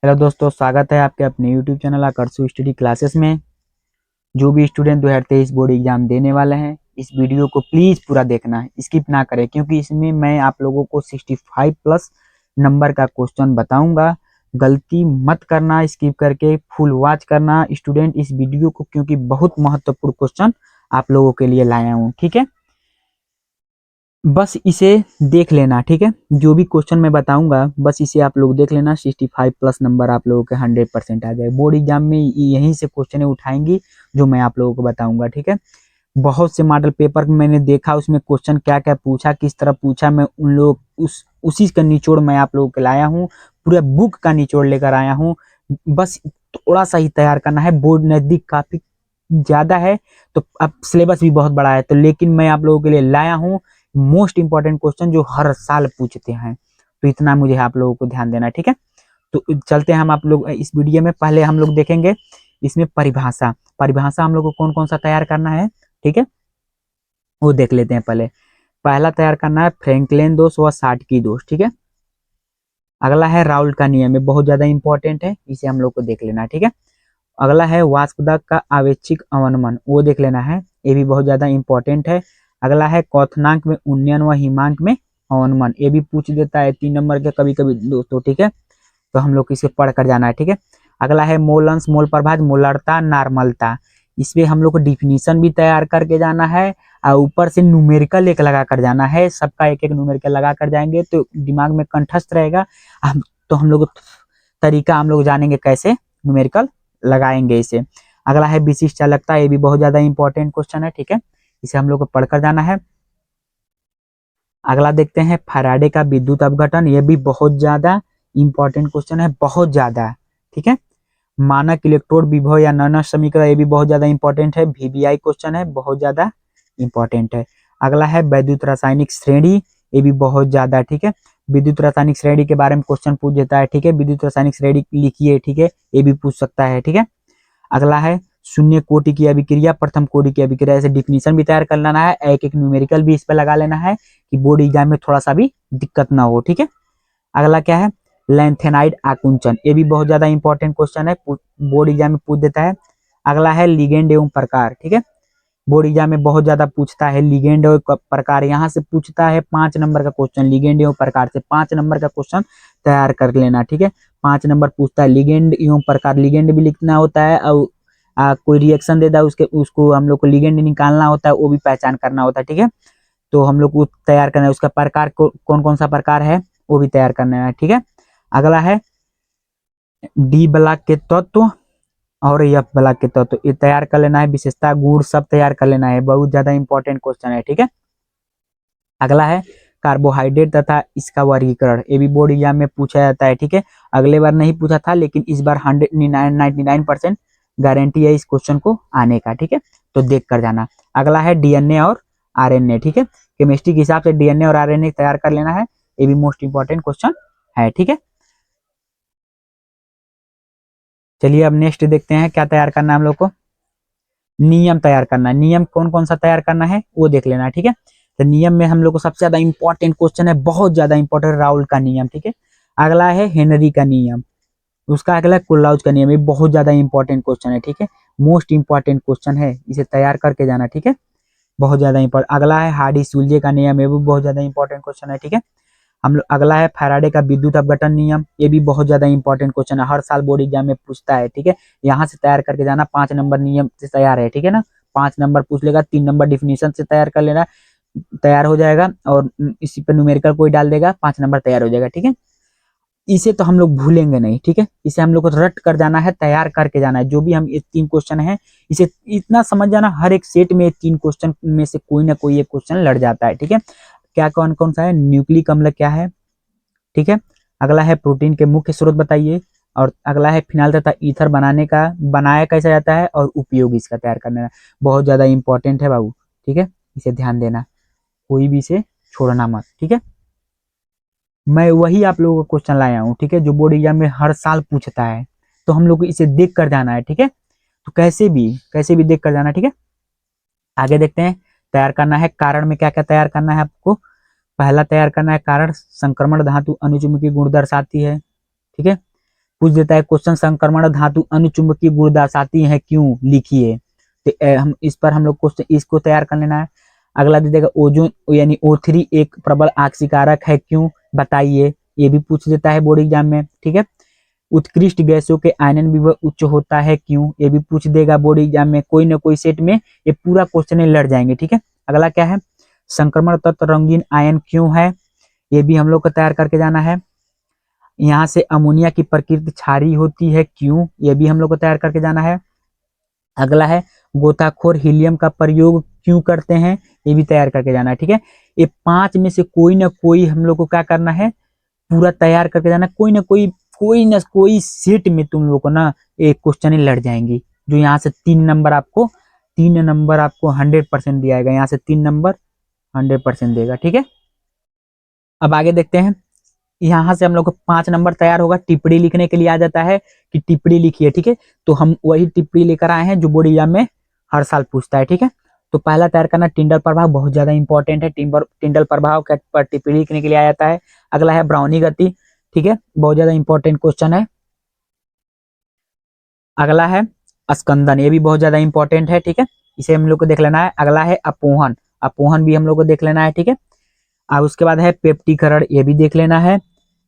Hello दोस्तों, स्वागत है आपके अपने यूट्यूब चैनल आकर्षु स्टडी क्लासेस में। जो भी स्टूडेंट 2023 बोर्ड एग्जाम देने वाले हैं, इस वीडियो को प्लीज पूरा देखना है, स्किप ना करें, क्योंकि इसमें मैं आप लोगों को 65 प्लस नंबर का क्वेश्चन बताऊंगा। गलती मत करना, स्किप करके फुल वॉच करना स्टूडेंट इस वीडियो को, क्योंकि बहुत महत्वपूर्ण क्वेश्चन आप लोगों के लिए लाया हूँ। ठीक है, बस इसे देख लेना। ठीक है, जो भी क्वेश्चन मैं बताऊंगा बस इसे आप लोग देख लेना। 65 प्लस नंबर आप लोगों के 100% आ जाए। बोर्ड एग्जाम में यहीं से क्वेश्चन उठाएंगी जो मैं आप लोगों को बताऊंगा। ठीक है, बहुत से मॉडल पेपर मैंने देखा, उसमें क्वेश्चन क्या क्या पूछा, किस तरह पूछा, मैं उन लोग उसी का निचोड़ मैं आप लोगों को लाया हूँ। पूरा बुक का निचोड़ लेकर आया हूँ। बस थोड़ा सा ही तैयार करना है। बोर्ड नजदीक काफी ज्यादा है, तो अब सिलेबस भी बहुत बड़ा है, तो लेकिन मैं आप लोगों के लिए लाया हूँ मोस्ट इंपॉर्टेंट क्वेश्चन जो हर साल पूछते हैं। तो इतना मुझे आप लोगों को ध्यान देना। ठीक है, तो चलते हैं हम आप लोग इस वीडियो में। पहले हम लोग देखेंगे इसमें परिभाषा। परिभाषा हम लोग को कौन कौन सा तैयार करना है, ठीक है, वो देख लेते हैं। पहले पहला तैयार करना है फ्रैंकलिन दोष व साठ की दोष। ठीक है, अगला है राउल्ट का नियम, ये बहुत ज्यादा इंपॉर्टेंट है, इसे हम लोग को देख लेना है। ठीक है, अगला है वाष्पदाब का आवेशिक अवनमन, वो देख लेना है, ये भी बहुत ज्यादा इंपॉर्टेंट है। अगला है क्वथनांक में उन्नयन व हिमांक में अवनमन, ये भी पूछ देता है 3 नंबर के कभी कभी दोस्तों। ठीक है, तो हम लोग इसे पढ़ कर जाना है। ठीक है, अगला है मोल अंश मोल प्रभाज मोलरता नॉर्मलता, इसमें हम लोग को डिफिनीशन भी तैयार करके जाना है और ऊपर से न्यूमेरिकल एक लगा कर जाना है। सबका एक एक न्यूमेरिकल लगा कर जाएंगे तो दिमाग में कंठस्थ रहेगा। तो हम लोग तरीका हम लोग जानेंगे कैसे न्यूमेरिकल लगाएंगे इसे। अगला है विशिष्ट चालकता, ये भी बहुत ज्यादा इंपॉर्टेंट क्वेश्चन है। ठीक है, इसे हम लोग को पढ़कर जाना है। अगला देखते हैं फैराडे का विद्युत अपघटन, ये भी बहुत ज्यादा इंपॉर्टेंट क्वेश्चन है, बहुत ज्यादा। ठीक है, मानक इलेक्ट्रोड विभव या नॉनस समीकरण, ये भी बहुत ज्यादा इंपॉर्टेंट है, वीवीआई क्वेश्चन है, बहुत ज्यादा इंपॉर्टेंट है। अगला है वैद्युत रासायनिक श्रेणी, ये भी बहुत ज्यादा। ठीक है, विद्युत रासायनिक श्रेणी के बारे में क्वेश्चन पूछ देता है। ठीक है, विद्युत रासायनिक श्रेणी लिखिए, ठीक है, ये भी पूछ सकता है। ठीक है, अगला है शून्य कोटि की अभिक्रिया प्रथम कोटि की अभिक्रिया, ऐसे डिफिनीशन भी तैयार कर लेना है, एक एक न्यूमेरिकल भी इस पर लगा लेना है कि बोर्ड एग्जाम में थोड़ा सा भी दिक्कत ना हो। ठीक है, अगला क्या है लैंथेनाइड आकुंचन, ये भी बहुत ज्यादा इंपॉर्टेंट क्वेश्चन है, बोर्ड एग्जाम में पूछ देता है। अगला है लिगेंड एवं प्रकार। ठीक है, बोर्ड एग्जाम में बहुत ज्यादा पूछता है लिगेंड और प्रकार, यहाँ से पूछता है 5 नंबर का क्वेश्चन लिगेंड एवं प्रकार से, 5 नंबर का क्वेश्चन तैयार कर लेना। ठीक है, 5 नंबर पूछता है लिगेंड एवं प्रकार, लिगेंड भी लिखना होता है और कोई रिएक्शन देता है उसके उसको हम लोग को लिगेंड निकालना होता है, वो भी पहचान करना होता है। ठीक है, तो हम लोग को तैयार करना है, उसका प्रकार कौन कौन सा प्रकार है वो भी तैयार करना है। ठीक है, अगला है डी ब्लॉक के तत्व और एफ ब्लॉक के तत्व, ये तैयार कर लेना है। विशेषता गुण सब तैयार कर लेना है, बहुत ज्यादा इंपॉर्टेंट क्वेश्चन है। ठीक है, अगला है कार्बोहाइड्रेट तथा इसका वर्गीकरण, ये भी बोर्ड एग्जाम में पूछा जाता है। ठीक है, अगले बार नहीं पूछा था, लेकिन इस बार 99% गारंटी है इस क्वेश्चन को आने का। ठीक है, तो देख कर जाना। अगला है डीएनए और आरएनए। ठीक है, केमिस्ट्री के हिसाब से डीएनए और आरएनए तैयार कर लेना है, ये भी मोस्ट इंपॉर्टेंट क्वेश्चन है। ठीक है, चलिए अब नेक्स्ट देखते हैं क्या तैयार करना है हम लोग को। नियम तैयार करना है, नियम कौन कौन सा तैयार करना है वो देख लेना है। ठीक है, तो नियम में हम लोग को सबसे ज्यादा इंपॉर्टेंट क्वेश्चन है, बहुत ज्यादा इंपॉर्टेंट, राउल का नियम। ठीक है, अगला है हेनरी का नियम, उसका अगला है कुल्लाउज का नियम, ये बहुत ज्यादा इंपॉर्टेंट क्वेश्चन है। ठीक है, मोस्ट इंपॉर्टेंट क्वेश्चन है, इसे तैयार करके जाना। ठीक है, बहुत ज्यादा इंपॉर्टेंट। अगला है हार्डी सुलजे का नियम, ये भी बहुत ज्यादा इंपॉर्टेंट क्वेश्चन है। ठीक है, हम लोग अगला है फैराडे का विद्युत अपघटन नियम, ये भी बहुत ज्यादा इंपॉर्टेंट क्वेश्चन है, हर साल बोर्ड एग्जाम में पूछता है। ठीक है, यहाँ से तैयार करके जाना, 5 नंबर नियम से तैयार है। ठीक है ना, 5 नंबर पूछ लेगा, 3 नंबर डिफिनीशन से तैयार कर लेना, तैयार हो जाएगा, और इसी पर न्यूमेरिकल कोई डाल देगा, 5 नंबर तैयार हो जाएगा। ठीक है, इसे तो हम लोग भूलेंगे नहीं। ठीक है, इसे हम लोग को रट कर जाना है, तैयार करके जाना है, जो भी हम ये 3 क्वेश्चन है, इसे इतना समझ जाना, हर एक सेट में 3 क्वेश्चन में से कोई ना कोई एक क्वेश्चन लड़ जाता है। ठीक है, क्या कौन कौन सा है, न्यूक्लिक अम्ल क्या है। ठीक है, अगला है प्रोटीन के मुख्य स्रोत बताइए, और अगला है फिनाइल तथा ईथर बनाने का बनाया कैसा जाता है और उपयोग इसका तैयार करना है, बहुत ज्यादा इंपॉर्टेंट है बाबू। ठीक है, इसे ध्यान देना, कोई भी इसे छोड़ना मत। ठीक है, मैं वही आप लोगों को क्वेश्चन लाया हूँ। ठीक है, जो बोर्ड एग्जाम में हर साल पूछता है, तो हम लोग को इसे देख कर जाना है। ठीक है, तो कैसे भी देख कर जाना। ठीक है, आगे देखते हैं तैयार करना है कारण में क्या क्या तैयार करना है आपको। पहला तैयार करना है कारण संक्रमण धातु अनुचुंबकीय गुण दर्शाती है। ठीक है, पूछ देता है क्वेश्चन संक्रमण धातु अनुचुंबकीय गुण दर्शाती है क्यों, लिखिए। तो हम इस पर हम लोग क्वेश्चन इसको तैयार कर लेना है। अगला दे देगा ओजोन यानी O3 एक प्रबल ऑक्सीकारक है क्यों, बताइए, ये भी पूछ देता है बोर्ड एग्जाम में, ठीक है। उत्कृष्ट गैसों के आयनन विभव उच्च होता है क्यों, ये भी पूछ देगा बोर्ड एग्जाम में, कोई ना कोई सेट में ये पूरा क्वेश्चन लड़ जाएंगे, ठीक है। अगला क्या है, संक्रमण तत्व रंगीन आयन क्यों है, ये भी हम लोग को तैयार करके जाना है। यहाँ से अमोनिया की प्रकृति क्षारीय होती है क्यों, ये भी हम लोग को तैयार करके जाना है। अगला है गोताखोर हीलियम का प्रयोग क्यों करते हैं, ये भी तैयार करके जाना है, ठीक है। ये 5 में से कोई ना कोई हम लोग को क्या करना है, पूरा तैयार करके जाना। कोई ना कोई सेट में तुम लोग को ना एक क्वेश्चन लड़ जाएंगी, जो यहाँ से 3 नंबर आपको 100% दिया जाएगा, यहाँ से 3 नंबर 100% देगा, ठीक है। अब आगे देखते हैं, यहाँ से हम लोग को 5 नंबर तैयार होगा। टिप्पणी लिखने के लिए आ जाता है कि टिप्पणी लिखिए, ठीक है। तो हम वही टिप्पणी लेकर आए हैं जो बोर्ड एग्जाम में हर साल पूछता है, ठीक है। तो पहला तैयार करना टिंडल प्रभाव, बहुत ज्यादा इंपॉर्टेंट है। टिंडल प्रभाव पर टिप्पणी लिखने के लिए आ जाता है। अगला है ब्राउनी गति, ठीक है, बहुत ज्यादा इंपॉर्टेंट क्वेश्चन है। अगला है स्कंदन, ये भी बहुत ज्यादा इंपॉर्टेंट है, ठीक है, इसे हम लोग को देख लेना है। अगला है अपोहन, अपोहन भी हम लोग को देख लेना है, ठीक है। और उसके बाद है पेप्टीकरण, ये भी देख लेना है।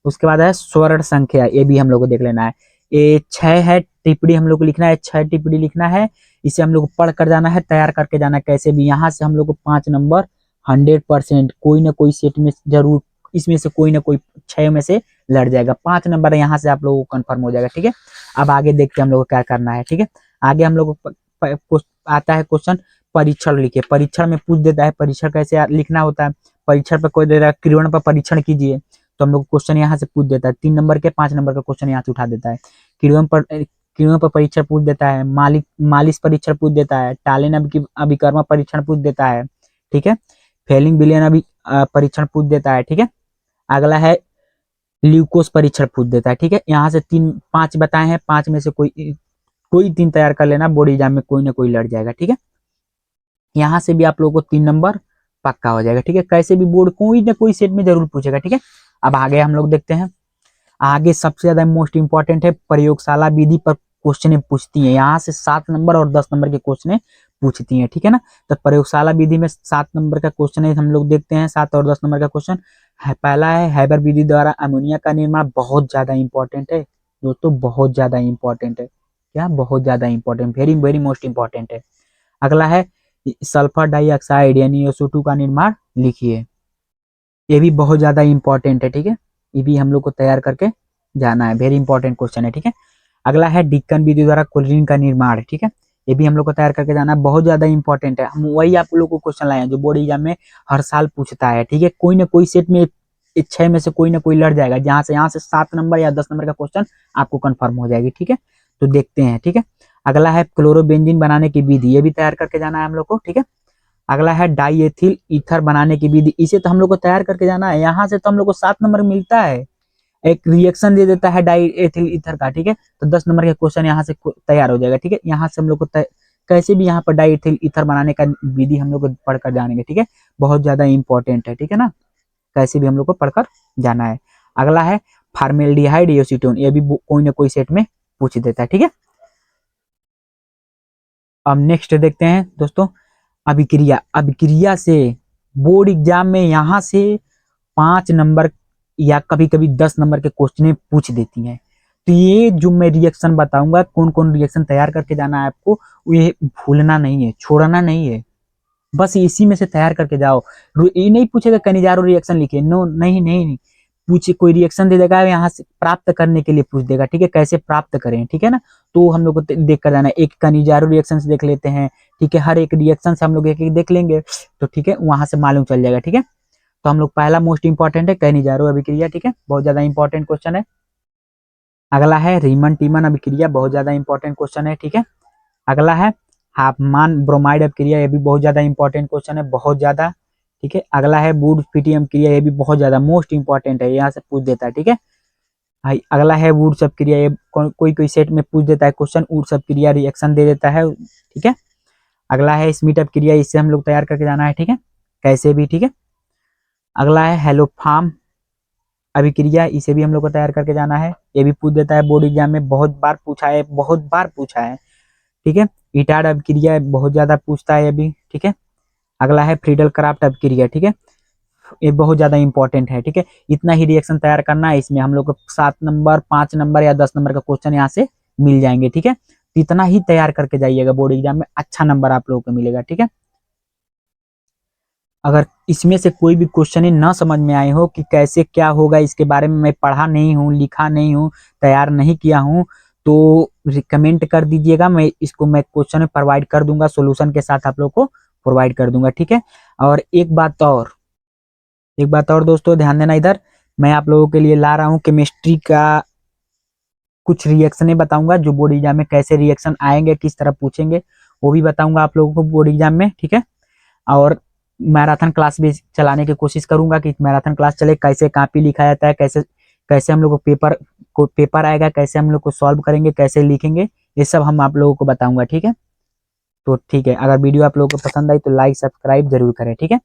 उसके बाद है स्वर्ण संख्या, ये भी हम लोग को देख लेना है। ये 6 है टिप्पणी हम लोग को लिखना है, 6 टिप्पणी लिखना है। इसे हम लोग को पढ़ कर जाना है, तैयार करके जाना है कैसे भी। यहाँ से हम लोग को 5 नंबर 100% कोई ना कोई सेट में जरूर, इसमें से कोई ना कोई 6 में से लड़ जाएगा। 5 नंबर यहाँ से आप लोगों को कंफर्म हो जाएगा, ठीक है। अब आगे देखते हैं हम लोग को क्या करना है, ठीक है। आगे हम लोग को आता है क्वेश्चन परीक्षण लिखिए। परीक्षण में पूछ देता है परीक्षण कैसे लिखना होता है। परीक्षण पर कोई दे रहा है किरण पर परीक्षण कीजिए, तो हम लोग क्वेश्चन यहाँ से पूछ देता है। 3 नंबर के 5 नंबर का क्वेश्चन यहाँ से उठा देता है। किरण पर परीक्षण पूछ देता है, मालिश परीक्षण पूछ देता है, टालेन अभिकर्मा परीक्षण पूछ देता है, ठीक है। फेलिंग विलयन परीक्षण पूछ देता है, ठीक है। अगला है ल्यूकोस परीक्षण पूछ देता है, ठीक है। यहाँ से 5 बताए हैं, 5 में से कोई कोई 3 तैयार कर लेना, बोर्ड एग्जाम में कोई ना कोई लड़ जाएगा, ठीक है। यहाँ से भी आप लोगों को 3 नंबर पक्का हो जाएगा, ठीक है। कैसे भी बोर्ड कोई ना कोई सेट में जरूर पूछेगा, ठीक है। अब आगे हम लोग देखते हैं, आगे सबसे ज्यादा मोस्ट इंपॉर्टेंट है प्रयोगशाला विधि पर क्वेश्चन पूछती है। यहाँ से 7 नंबर और 10 नंबर के क्वेश्चन पूछती है, ठीक है ना। तो प्रयोगशाला विधि में 7 नंबर का क्वेश्चन हम लोग देखते हैं, 7 और 10 नंबर का क्वेश्चन है। पहला है हैबर विधि द्वारा अमोनिया का निर्माण, बहुत ज्यादा इंपॉर्टेंट है दोस्तों, बहुत ज्यादा इंपॉर्टेंट है, क्या बहुत ज्यादा important, very very most important है। अगला है सल्फर डाइऑक्साइड यानी SO2 का निर्माण लिखिए, ये भी बहुत ज्यादा इंपॉर्टेंट है, ठीक है। ये भी हम लोग को तैयार करके जाना है, वेरी इंपॉर्टेंट क्वेश्चन है, ठीक है। अगला है डिक्कन विधि द्वारा क्लोरीन का निर्माण, ठीक है, ये भी हम लोग को तैयार करके जाना है, बहुत ज्यादा इंपॉर्टेंट है। हम वही आप लोग को क्वेश्चन लाए हैं जो बोर्ड एग्जाम में हर साल पूछता है, ठीक है। कोई ना कोई सेट में 6 में से कोई ना कोई लड़ जाएगा, जहां से यहाँ से 7 नंबर या 10 नंबर का क्वेश्चन आपको कंफर्म हो जाएगी, ठीक है। तो देखते हैं, ठीक है। अगला है क्लोरोबेंजीन बनाने की विधि, ये भी तैयार करके जाना है हम लोग को, ठीक है। अगला है डाईएथिल ईथर बनाने की विधि, इसे तो हम लोग को तैयार करके जाना है। यहाँ से तो हम लोग को 7 नंबर मिलता है, एक रिएक्शन दे देता है डाईएथिल ईथर का, ठीक है। तो 10 नंबर का क्वेश्चन यहाँ से तैयार हो जाएगा, ठीक है। यहाँ से हम लोग को कैसे भी यहाँ पर डाईएथिल ईथर बनाने का विधि हम लोग को पढ़कर जानेंगे, ठीक है। बहुत ज्यादा इंपॉर्टेंट है, ठीक है ना, कैसे भी हम लोग को पढ़कर जाना है। अगला है फार्मेल्डिहाइड एसीटोन, ये भी कोई ना कोई सेट में पूछ देता है, ठीक है। अब नेक्स्ट देखते हैं दोस्तों, अभिक्रिया। अभिक्रिया से बोर्ड एग्जाम में यहाँ से 5 नंबर या कभी कभी 10 नंबर के क्वेश्चन पूछ देती हैं। तो ये जो मैं रिएक्शन बताऊंगा, कौन कौन रिएक्शन तैयार करके जाना है आपको, ये भूलना नहीं है, छोड़ना नहीं है, बस इसी में से तैयार करके जाओ। ये नहीं पूछेगा कनिजारो रिएक्शन लिखे, नो, नहीं नहीं नहीं, पूछे कोई रिएक्शन दे देगा, यहाँ से प्राप्त करने के लिए पूछ देगा, ठीक है, कैसे प्राप्त करें, ठीक है ना। तो हम लोग को देख कर जाना है, एक कनिजारो रिएक्शन से देख लेते हैं, ठीक है। हर एक रिएक्शन से हम लोग एक एक देख लेंगे, तो ठीक है, वहां से मालूम चल जाएगा, ठीक है। तो हम लोग पहला मोस्ट इंपॉर्टेंट है कनिजारो अभिक्रिया, ठीक है, बहुत ज्यादा इंपॉर्टेंट क्वेश्चन है। अगला है रीमन टीमन अभिक्रिया, बहुत ज्यादा इंपॉर्टेंट क्वेश्चन है, ठीक है। अगला है हाफमान ब्रोमाइड अभिक्रिया, ये भी बहुत ज्यादा इंपॉर्टेंट क्वेश्चन है, बहुत ज्यादा, ठीक है। अगला है वुड फिटियम क्रिया, ये भी बहुत ज्यादा मोस्ट इंपॉर्टेंट है, यहाँ से पूछ देता है, ठीक है भाई। अगला है वुड सब क्रिया, ये कोई कोई सेट में पूछ देता है क्वेश्चन, वुड सब क्रिया रिएक्शन दे देता है, ठीक है। अगला है स्मिट अप क्रिया, इससे हम लोग तैयार करके जाना है, ठीक है, कैसे भी, ठीक है। अगला है हेलोफार्म अभिक्रिया, इसे भी हम लोग को तैयार करके जाना है। ये भी पूछ देता है बोर्ड एग्जाम में, बहुत बार पूछा है, बहुत बार पूछा है। ठीक है, इटाड अभिक्रिया बहुत ज्यादा पूछता है अभी। ठीक है, अगला है फ्रीडल क्राफ्ट अभिक्रिया। ठीक है, ये बहुत ज्यादा इंपॉर्टेंट है। ठीक है, इतना ही रिएक्शन तैयार करना है, इसमें हम लोग को 7 नंबर, 5 नंबर या 10 नंबर का क्वेश्चन यहाँ से मिल जाएंगे। ठीक है, इतना ही तैयार करके जाइएगा, बोर्ड एग्जाम में अच्छा नंबर आप लोगों को मिलेगा। ठीक है, अगर इसमें से कोई भी क्वेश्चन ही ना समझ में आए हो कि कैसे क्या होगा, इसके बारे में मैं पढ़ा नहीं हूँ, लिखा नहीं हूँ, तैयार नहीं किया हूँ, तो कमेंट कर दीजिएगा, मैं क्वेश्चन प्रोवाइड कर दूंगा, सोल्यूशन के साथ आप लोग को प्रोवाइड कर दूंगा। ठीक है, और एक बात और दोस्तों, ध्यान देना इधर, मैं आप लोगों के लिए ला रहा हूँ केमिस्ट्री का कुछ रिएक्शनें बताऊंगा, जो बोर्ड एग्जाम में कैसे रिएक्शन आएंगे, किस तरह पूछेंगे, वो भी बताऊंगा आप लोगों को बोर्ड एग्जाम में। ठीक है, और मैराथन क्लास भी चलाने की कोशिश करूंगा कि मैराथन क्लास चले, कैसे कॉपी लिखा जाता है, कैसे कैसे हम लोग को पेपर आएगा, कैसे हम लोग को सॉल्व करेंगे, कैसे लिखेंगे, ये सब हम आप लोगों को बताऊंगा। ठीक है, तो ठीक है, अगर वीडियो आप लोगों को पसंद आई तो लाइक सब्सक्राइब जरूर करें। ठीक है।